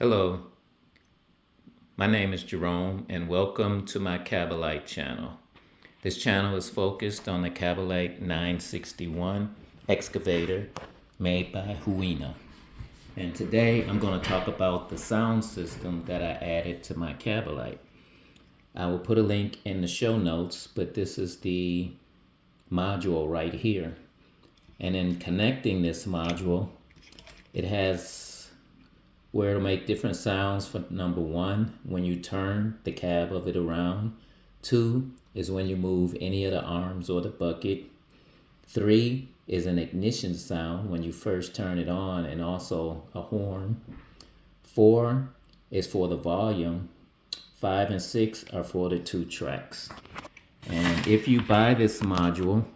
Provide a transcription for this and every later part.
Hello, my name is Jerome and welcome to my Kabolite channel. This channel is focused on the Kabolite 961 excavator made by Huina. And today I'm going to talk about the sound system that I added to my Kabolite. I will put a link in the show notes, but this is the module right here. And in connecting this module, it has where to make different sounds for number 1, when you turn the cab of it around. 2 is when you move any of the arms or the bucket. 3 is an ignition sound when you first turn it on, and also a horn. 4 is for the volume. 5 and 6 are for the 2 tracks. And if you buy this module,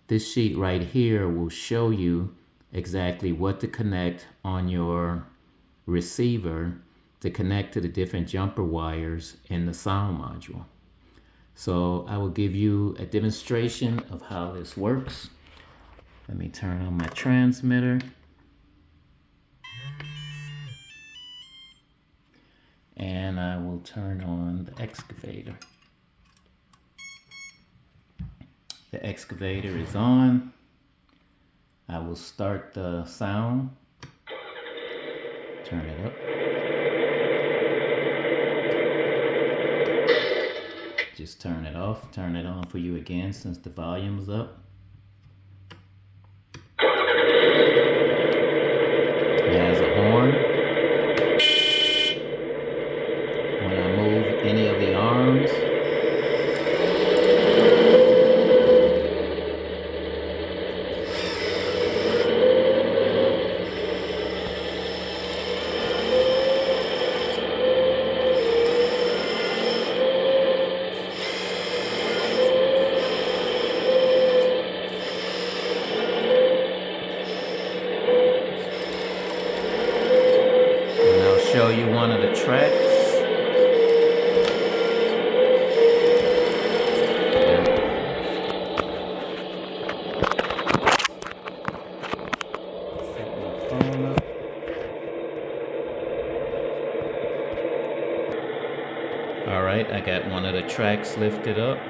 this sheet right here will show you exactly what to connect on your receiver to connect to the different jumper wires in the sound module. So I will give you a demonstration of how this works. Let me turn on my transmitter. And I will turn on the excavator. The excavator is on. I will start the sound. Turn it up. Just turn it off. Turn it on for you again since the volume's up. It has a horn. When I move any of the arms, show you one of the tracks. Set my phone up. All right, I got one of the tracks lifted up.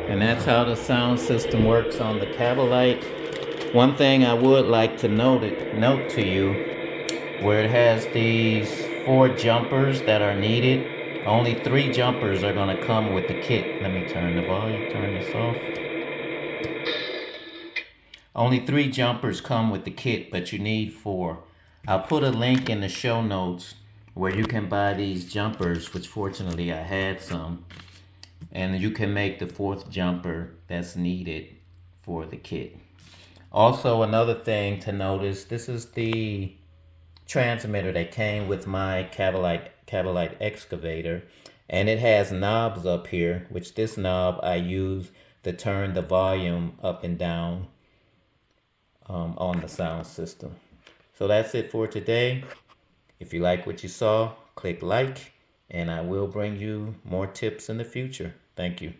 And that's how the sound system works on the Kabolite. One thing I would like to note to you, where it has these 4 jumpers that are needed, only 3 jumpers are going to come with the kit. Let me turn the volume, turn this off. Only 3 jumpers come with the kit, but you need 4. I'll put a link in the show notes where you can buy these jumpers, which fortunately I had some. And you can make the 4th jumper that's needed for the kit. Also, another thing to notice, this is the transmitter that came with my Kabolite excavator. And it has knobs up here, which this knob I use to turn the volume up and down on the sound system. So that's it for today. If you like what you saw, click like. And I will bring you more tips in the future. Thank you.